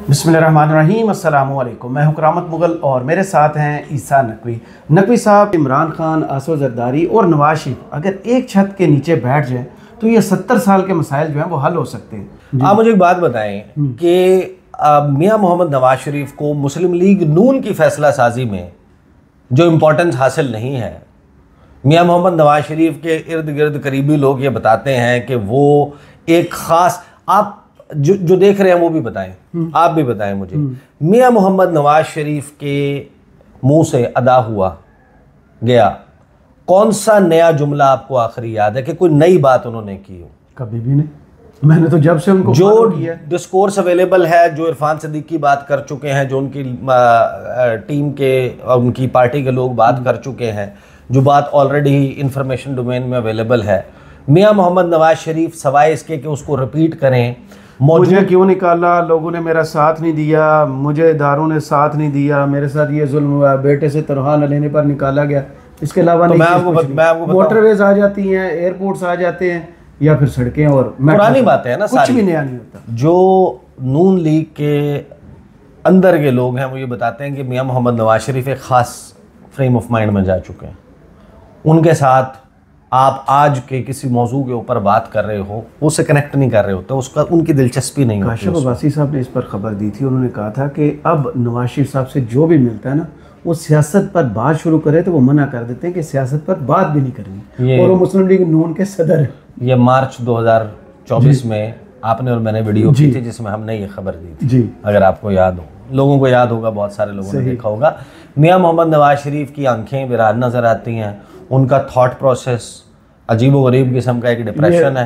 बिस्मिल्लाहिर्रहमानिर्रहीम, अस्सलामु अलैकुम। मैं हूं करामत मुगल और मेरे साथ हैं ईसा नकवी। नकवी साहब, इमरान खान, आसफ जरदारी और नवाज शरीफ अगर एक छत के नीचे बैठ जाएं तो ये 70 साल के मसाइल जो हैं वो हल हो सकते हैं। आप मुझे एक बात बताएं कि मियां मोहम्मद नवाज शरीफ को मुस्लिम लीग नून की फैसला साजी में जो इम्पोर्टेंस हासिल नहीं है, मियां मोहम्मद नवाज शरीफ के इर्द गिर्द करीबी लोग ये बताते हैं कि वो एक ख़ास, आप जो देख रहे हैं वो भी बताएं, आप भी बताएं मुझे, मियां मोहम्मद नवाज शरीफ के मुंह से अदा हुआ गया कौन सा नया जुमला आपको आखिरी याद है कि कोई नई बात उन्होंने की हो? कभी भी नहीं। मैंने तो जब से उनको जो डिस्कोर्स अवेलेबल है, जो इरफान सदीक की बात कर चुके हैं, जो उनकी टीम के उनकी पार्टी के लोग बात कर चुके हैं, जो बात ऑलरेडी इंफॉर्मेशन डोमेन में अवेलेबल है, मियां मोहम्मद नवाज शरीफ सवाए इसके कि उसको रिपीट करें, मुझे क्यों निकाला, लोगों ने मेरा साथ नहीं दिया, मुझे इदारों ने साथ नहीं दिया, मेरे साथ ये जुल्म हुआ, बेटे से तनख्वाह न लेने पर निकाला गया, इसके अलावा तो मैं आपको मोटरवेज आ जाती हैं, एयरपोर्ट्स आ जाते हैं या फिर सड़कें, और पुरानी बातें हैं ना, कुछ भी नया नहीं होता। जो नून लीग के अंदर के लोग हैं वो ये बताते हैं कि मियां मोहम्मद नवाज शरीफ एक ख़ास फ्रेम ऑफ माइंड में जा चुके हैं, उनके साथ आप आज के किसी मौजू के ऊपर बात कर रहे हो उससे कनेक्ट नहीं कर रहे होते, उसका उनकी दिलचस्पी नहीं होती। काशिफ अब्बासी साहब ने इस पर खबर दी थी, उन्होंने कहा था कि अब नवाज शरीफ साहब से जो भी मिलता है ना, वो सियासत पर बात शुरू करे तो वो मना कर देते हैं कि सियासत पर बात भी नहीं करनी, और वो मुस्लिम लीग नून के सदर हैं। ये मार्च 2024 में आपने और मैंने वीडियो की थी जिसमें हमने ये खबर दी थी जी, अगर आपको याद हो, लोगों को याद होगा, बहुत सारे लोगों ने देखा होगा। मियां मोहम्मद नवाज शरीफ की आंखें विरान नज़र आती हैं, उनका थॉट प्रोसेस अजीब व गरीब किस्म का एक डिप्रेशन है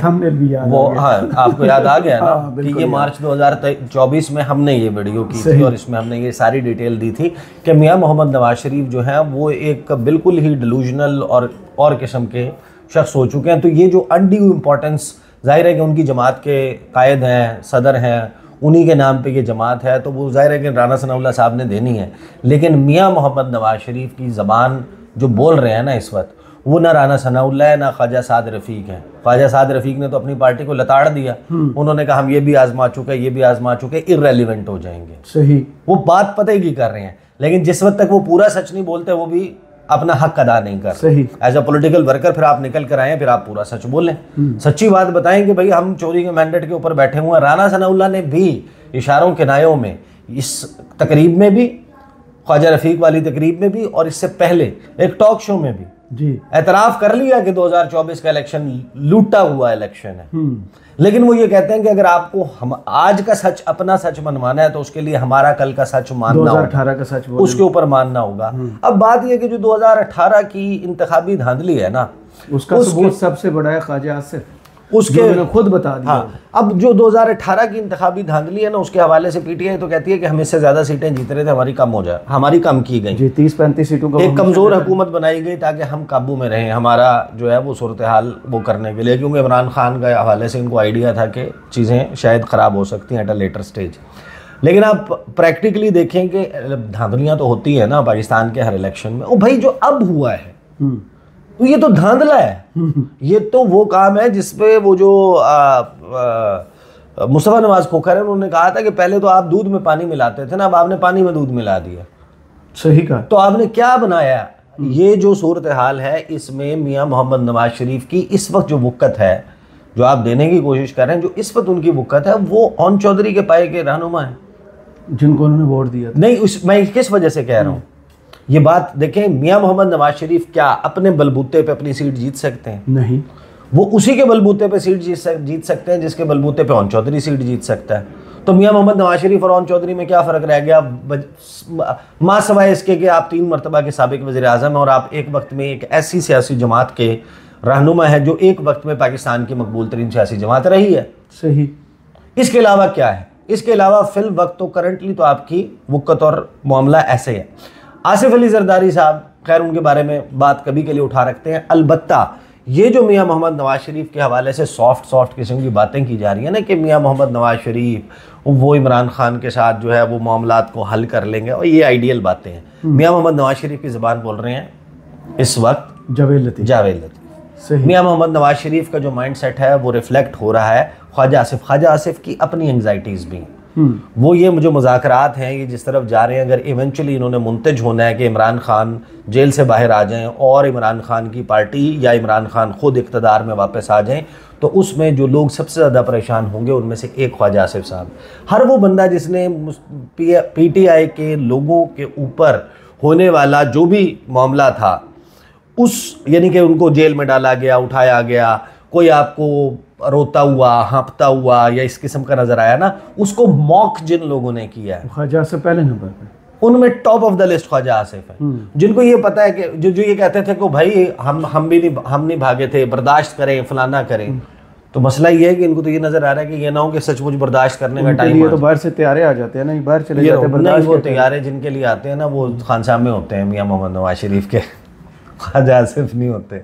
वो। हाँ, आपको याद आ गया ना कि ये मार्च 2024 में हमने ये वीडियो की थी और इसमें हमने ये सारी डिटेल दी थी कि मियां मोहम्मद नवाज शरीफ जो हैं वो एक बिल्कुल ही डिलूजनल और किस्म के शख्स हो चुके हैं। तो ये जो अनड्यू इम्पोर्टेंस, जाहिर है कि उनकी जमात के कायद हैं, सदर हैं, उन्हीं के नाम पे ये जमात है, तो वो जाहिर है कि राना सनाउल्लाह साहब ने देनी है। लेकिन मियां मोहम्मद नवाज शरीफ की ज़बान जो बोल रहे हैं ना इस वक्त, वो ना राना सनाउल्लाह है ना ख्वाजा साद रफ़ीक है। ख्वाजा साद रफ़ीक ने तो अपनी पार्टी को लताड़ दिया, उन्होंने कहा हम ये भी आजमा चुके, ये भी आजमा चुके, इर्रेलिवेंट हो जाएंगे। सही, वो बात पता ही की कर रहे हैं, लेकिन जिस वक्त तक वो पूरा सच नहीं बोलते वो भी अपना हक अदा नहीं कर। सही, एज अ पॉलिटिकल वर्कर फिर आप निकल कर आए, फिर आप पूरा सच बोलें, सच्ची बात बताएं कि भाई हम चोरी के मैंडेट के ऊपर बैठे हुए हैं। राना सनाउल्लाह ने भी इशारों किनायों में इस तकरीब में भी, ख्वाजा रफ़ीक वाली तकरीब में भी, और इससे पहले एक टॉक शो में भी जी एतराफ़ कर लिया कि 2024 का इलेक्शन लूटा हुआ इलेक्शन है। लेकिन वो ये कहते हैं कि अगर आपको हम आज का सच, अपना सच मनवाना है तो उसके लिए हमारा कल का सच मानना, 2018 का सच उसके ऊपर मानना होगा। अब बात यह कि जो 2018 की इंतखाबी धांधली है ना, उसका सबूत सबसे बड़ा है ख्वाजा आसिफ, उसके खुद बता दिया। हाँ, अब जो 2018 की इंतखाबी धांधली है ना, उसके हवाले से पीटीआई तो कहती है कि हम इससे ज़्यादा सीटें जीत रहे थे, हमारी कम हो जाए, हमारी कम की गई जी, 30-35 सीटों का एक कमज़ोर हुकूमत बनाई गई ताकि हम काबू में रहें, हमारा जो है वो सूरत हाल वो करने के लिए, क्योंकि इमरान खान के हवाले से इनको आइडिया था कि चीज़ें शायद ख़राब हो सकती हैं एट अ लेटर स्टेज। लेकिन आप प्रैक्टिकली देखें कि धांधलियाँ तो होती है ना पाकिस्तान के हर इलेक्शन में। ओ भाई, जो अब हुआ है तो ये तो धांधला है, ये तो वो काम है जिसपे वो जो मुस्तफ़ा नवाज खोखर है, उन्होंने कहा था कि पहले तो आप दूध में पानी मिलाते थे ना, अब आपने पानी में दूध मिला दिया। सही कहा। तो आपने क्या बनाया? ये जो सूरत हाल है, इसमें मियां मोहम्मद नवाज शरीफ की इस वक्त जो वक़्त है, जो आप देने की कोशिश कर रहे हैं, जो इस वक्त उनकी वक़्त है, वो ओन चौधरी के पाए के रहनुमा है जिनको उन्होंने वोट दिया था। नहीं, मैं किस वजह से कह रहा हूँ ये बात देखें, मियां मोहम्मद नवाज शरीफ क्या अपने बलबूते पे अपनी सीट जीत सकते हैं? नहीं, वो उसी के बलबूते पे सीट जीत सकते हैं जिसके बलबूते पे ओन चौधरी सीट जीत सकता है। तो मियां मोहम्मद नवाज शरीफ और ओन चौधरी में क्या फ़र्क रह गया? माँ सवाए इसके कि आप 3 मरतबा के साबिक वज़ीर आज़म हैं और आप एक वक्त में एक ऐसी सियासी जमात के रहनुमा है जो एक वक्त में पाकिस्तान की मकबूल तरीन सियासी जमात रही है। सही, इसके अलावा क्या है? इसके अलावा फिल वक्त तो करंटली तो आपकी वक़्त और मामला ऐसे है। आसिफ अली जरदारी साहब, खैर उनके बारे में बात कभी के लिए उठा रखते हैं। अलबत्ता ये जो मियां मोहम्मद नवाज शरीफ के हवाले से सॉफ्ट किस्म की बातें की जा रही हैं ना कि मियां मोहम्मद नवाज शरीफ वो इमरान खान के साथ जो है वो मामलात को हल कर लेंगे, और ये आइडियल बातें हैं। मियां मोहम्मद नवाज शरीफ की ज़बान बोल रहे हैं इस वक्त जावेद लतीफ़। मियां मोहम्मद नवाज शरीफ का जो माइंड सेट है वो रिफ्लेक्ट हो रहा है ख्वाजा आसिफ की अपनी एंग्जाइटीज़ भी। वो ये जो मुज़ाकरात हैं ये जिस तरफ जा रहे हैं, अगर इवेंचुअली इन्होंने मुंतज होना है कि इमरान खान जेल से बाहर आ जाएं और इमरान खान की पार्टी या इमरान खान खुद इक़्तिदार में वापस आ जाएं, तो उसमें जो लोग सबसे ज़्यादा परेशान होंगे उनमें से एक ख्वाजा आसिफ साहब। हर वो बंदा जिसने PTI के लोगों के ऊपर होने वाला जो भी मामला था, उस यानी कि उनको जेल में डाला गया, उठाया गया, कोई आपको रोता हुआ, हाँपता हुआ या इस किस्म का नज़र आया ना, उसको मॉक जिन लोगों ने किया है, ख्वाजा से पहले नंबर पे उनमें top of the list Khawaja Asif है। जिनको ये पता है कि जो ये कहते थे कि भाई हम नहीं भागे थे, बर्दाश्त करें, फलाना करें। तो मसला ये है कि इनको तो ये नजर आ रहा है कि ये ना हो कि सचमुच बर्दाश्त करने का टाइम है, तो बाहर से तैयारे आ जाते हैं ना, बाहर चले जाते हैं। नहीं, वो तैयारे जिनके लिए आते हैं ना वो खानसामे में होते हैं, मियां मोहम्मद नवाज शरीफ के, ख्वाजा आसिफ नहीं होते।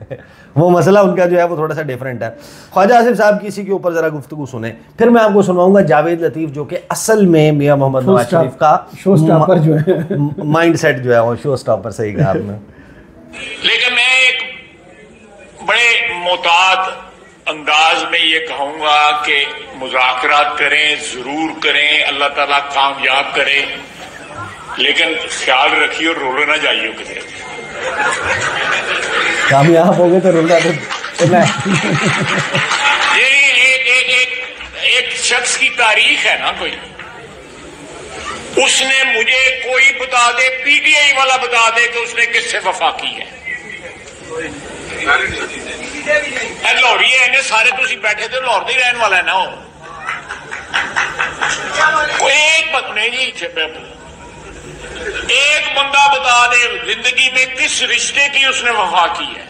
वो मसला उनका जो है वो थोड़ा सा डिफरेंट है। ख्वाजा आसिफ साहब की इसी के ऊपर ज़रा गुफ्तगू सुने, फिर मैं आपको सुनवाऊंगा जावेद लतीफ़ जो कि असल में मियां मोहम्मद नवाज शरीफ का शो स्टॉपर जो है, माइंड सेट जो है वो शो स्टॉपर, सही कहा आपने। लेकिन मैं एक बड़े मोहतात अंदाज में ये कहूँगा कि मुज़ाकरात करें, ज़रूर करें, अल्लाह ताला कामयाब करे, लेकिन ख्याल रखिए रोले ना जाइए किसी कामयाब हो गए तो रोना तो ये एक शख्स की तारीख है ना, कोई उसने मुझे कोई बता दे, PTI वाला बता दे कि उसने किससे वफा की है। लाहौरी है, सारे तुम बैठे थे, लाहौर ही रहने वाला है ना वो। कोई एक नहीं जी, एक बंदा बता दे जिंदगी में किस रिश्ते की उसने वफा की है।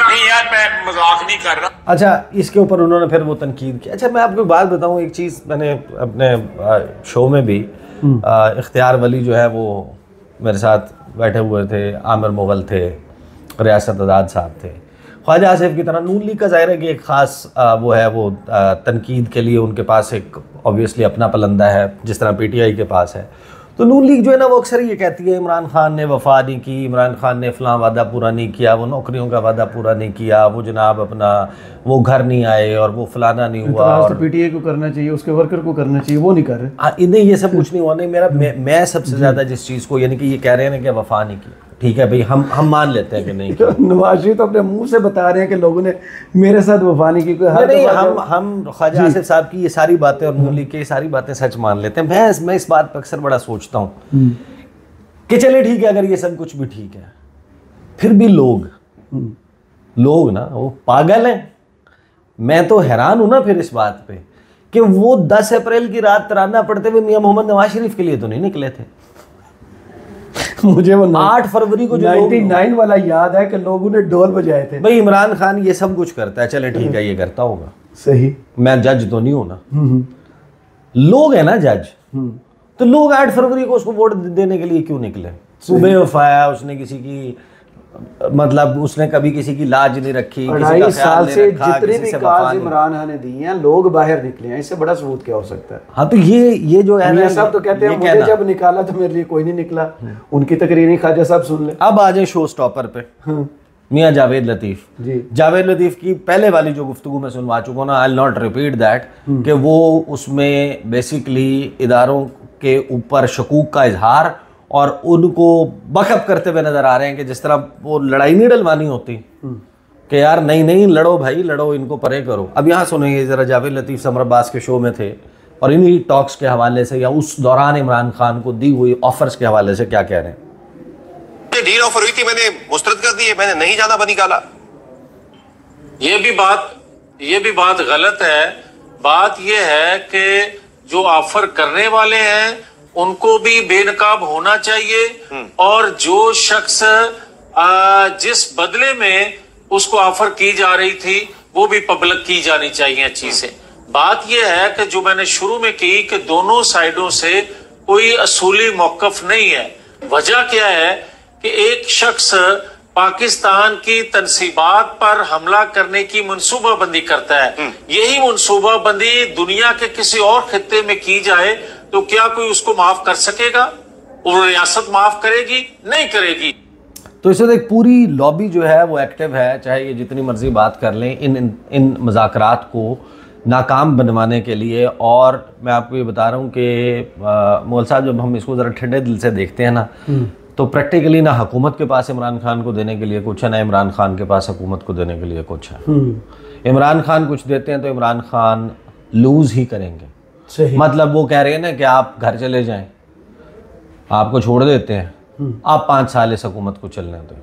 नहीं यार, मैं मजाक नहीं कर रहा। अच्छा, इसके ऊपर उन्होंने फिर वो तनकीद की। अच्छा, मैं आपको बात बताऊं, एक चीज़ मैंने अपने शो में भी इख्तियार वली जो है वो मेरे साथ बैठे हुए थे, आमिर मुगल थे, रियासत आज़ाद साहब थे। ख्वाजा आसिफ की तरह नून लीग का ज़ाहिर है कि एक ख़ास वो है, वो तनकीद के लिए उनके पास एक ऑब्वियसली अपना पलंदा है, जिस तरह PTI के पास है। तो नून लीग जो है ना वो अक्सर ये कहती है इमरान खान ने वफा नहीं की, इमरान खान ने फ़लाँ वादा पूरा नहीं किया, वो नौकरियों का वादा पूरा नहीं किया, वो जनाब अपना वो घर नहीं आए और वो फलाना नहीं हुआ। और तो PTI को करना चाहिए, उसके वर्कर को करना चाहिए, वो नहीं कर रहे। नहीं, ये सब कुछ नहीं हुआ। नहीं, मैं सबसे ज़्यादा जिस चीज़ को यानी कि ये कह रहे हैं कि वफा नहीं की, ठीक है भाई, हम मान लेते हैं कि नहीं तो नवाज शरीफ तो अपने मुंह से बता रहे हैं कि लोगों ने मेरे साथ वफा नहीं की। नहीं, हम ख्वाजा आसिफ साहब की ये सारी बातें और नून लीग की ये सारी बातें सच मान लेते हैं। मैं इस बात पर अक्सर बड़ा सोचता हूँ कि चले ठीक है, अगर ये सब कुछ भी ठीक है, फिर भी लोग ना वो पागल हैं। मैं तो हैरान हूं ना फिर इस बात पे कि वो 10 अप्रैल की रात तराना पढ़ते हुए मियां मोहम्मद नवाज शरीफ के लिए तो नहीं निकले थे। मुझे वो 8 फरवरी को जो 99 वाला याद है कि लोगों ने ढोल बजाए थे। भाई इमरान खान ये सब कुछ करता है, चले ठीक है, ये करता होगा, सही, मैं जज तो नहीं हूं ना, लोग है ना जज। तो लोग 8 फरवरी को उसको वोट देने के लिए क्यों निकले? सुबह वफाया उसने किसी की, मतलब उसने कभी किसी की लाज नहीं रखी, 2.5 साल से जितने भी काज इमरान खान ने दी हैं, लोग बाहर निकले हैं, इससे बड़ा सबूत क्या हो सकता है? हाँ, तो ये जो है ना, सब तो कहते हैं मुझे जब निकाला तो मेरे लिए कोई नहीं निकला। उनकी तकरीर ख्वाजा साहब सुन ले। अब आ जाए शो स्टॉपर पे, मियां जावेद लतीफ जी। जावेद लतीफ की पहले वाली जो गुफ्तगू मैं सुनवा चुका हूँ ना, I will not repeat that, कि वो उसमें बेसिकली इदारों के ऊपर शकूक का इजहार और उनको बकअप करते हुए नजर आ रहे हैं कि जिस तरह वो लड़ाई नहीं डलवानी होती कि यार नहीं लड़ो भाई, लड़ो, इनको परे करो। अब यहाँ सुनेंगे जरा, जावेद लतीफ समर अब्बास के शो में थे और इन्हीं टॉक्स के हवाले से या उस दौरान इमरान खान को दी हुई ऑफर्स के हवाले से क्या कह रहे हैं। डील ऑफर हुई थी, मैंने मुस्तरद कर दी है, मैंने नहीं जाना बनी गाला। ये भी बात गलत है। बात ये है कि जो ऑफर करने वाले हैं उनको भी बेनकाब होना चाहिए और जो शख्स जिस बदले में उसको ऑफर की जा रही थी वो भी पब्लिक की जानी चाहिए चीजें। बात यह है कि जो मैंने शुरू में की कि दोनों साइडों से कोई असूली मौकफ नहीं है। वजह क्या है कि एक शख्स पाकिस्तान की तनसीबात पर हमला करने की मनसूबाबंदी करता है। यही मनसूबाबंदी दुनिया के किसी और खित्ते में की जाए तो क्या कोई उसको माफ कर सकेगा? और रियासत माफ करेगी? नहीं करेगी। तो इस वक्त एक पूरी लॉबी जो है वो एक्टिव है, चाहे ये जितनी मर्जी बात कर लें इन मुज़ाकरात को नाकाम बनवाने के लिए। और मैं आपको ये बता रहा हूँ कि मौल साहब, जब हम इसको ज़रा ठंडे दिल से देखते हैं ना, तो प्रैक्टिकली ना हुकूमत के पास इमरान खान को देने के लिए कुछ है, ना इमरान खान के पास हुकूमत को देने के लिए कुछ है। इमरान खान कुछ देते हैं तो इमरान खान लूज़ ही करेंगे। सही। मतलब वो कह रहे हैं ना कि आप घर चले जाएं, आपको छोड़ देते हैं, आप 5 साल इस हुकूमत को चलने दो।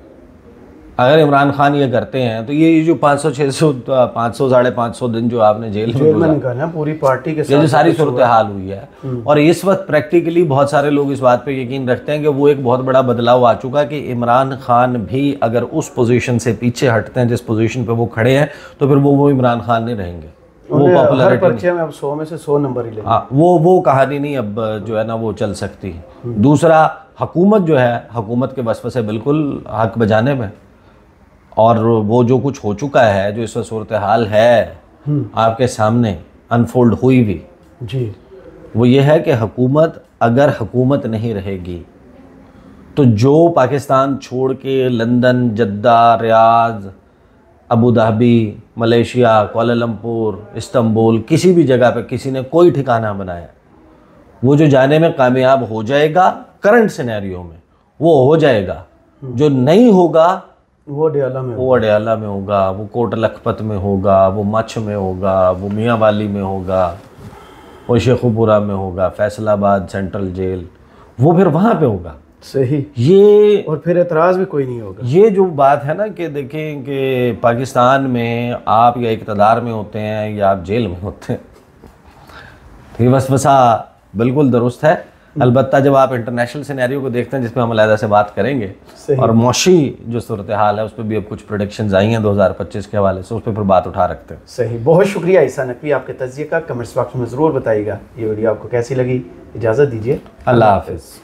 अगर इमरान खान ये करते हैं तो ये जो 500 600 500 550 दिन जो आपने जेल में निकाला पूरी पार्टी के साथ, ये जो सारी सूरत हाल हुई है, और इस वक्त प्रैक्टिकली बहुत सारे लोग इस बात पे यकीन रखते हैं कि वो एक बहुत बड़ा बदलाव आ चुका है कि इमरान खान भी अगर उस पोजीशन से पीछे हटते हैं जिस पोजीशन पे वो खड़े हैं, तो फिर वो इमरान खान नहीं रहेंगे। वो पॉपुलैरिटी में अब 100 में से 100 नंबर ही लेंगे। हाँ, वो कहानी नहीं अब जो है ना वो चल सकती। दूसरा, हुकूमत जो है, हुकूमत के वस्फ़े से बिल्कुल हक बजाने में, और वो जो कुछ हो चुका है, जो इस वक्त सूरत हाल है आपके सामने अनफोल्ड हुई भी जी, वो ये है कि हुकूमत, अगर हुकूमत नहीं रहेगी तो जो पाकिस्तान छोड़ के London, Jeddah, Riyadh, Abu Dhabi, Malaysia, Kuala Lumpur, Istanbul, किसी भी जगह पे किसी ने कोई ठिकाना बनाया, वो जो जाने में कामयाब हो जाएगा करंट सिनेरियो में वो हो जाएगा, जो नहीं होगा वो अडयाला में होगा, वो कोट लखपत में होगा, वो मच्छ में होगा, वो मियाँ वाली में होगा, वो शेखुपुरा में होगा, फैसलाबाद सेंट्रल जेल, वो फिर वहाँ पे होगा। सही। ये और फिर एतराज़ भी कोई नहीं होगा। ये जो बात है ना कि देखें कि पाकिस्तान में आप या इक़्तिदार में होते हैं या आप जेल में होते हैं, ये वसवसा बिल्कुल दुरुस्त है। अलबत्ता जब आप इंटरनेशनल सिनेरियो को देखते हैं, जिसमें हम अलहदा से बात करेंगे, और मौशी जो सूरत हाल है उस पर भी अब कुछ प्रोडिक्शंस आई हैं 2025 के हवाले से, उस पर फिर बात उठा रखते हैं। सही, बहुत शुक्रिया ईसा नकवी आपके तज्ज़िये का। कमेंट्स बॉक्स में ज़रूर बताइएगा ये वीडियो आपको कैसी लगी। इजाज़त दीजिए, अल्लाह हाफिज़।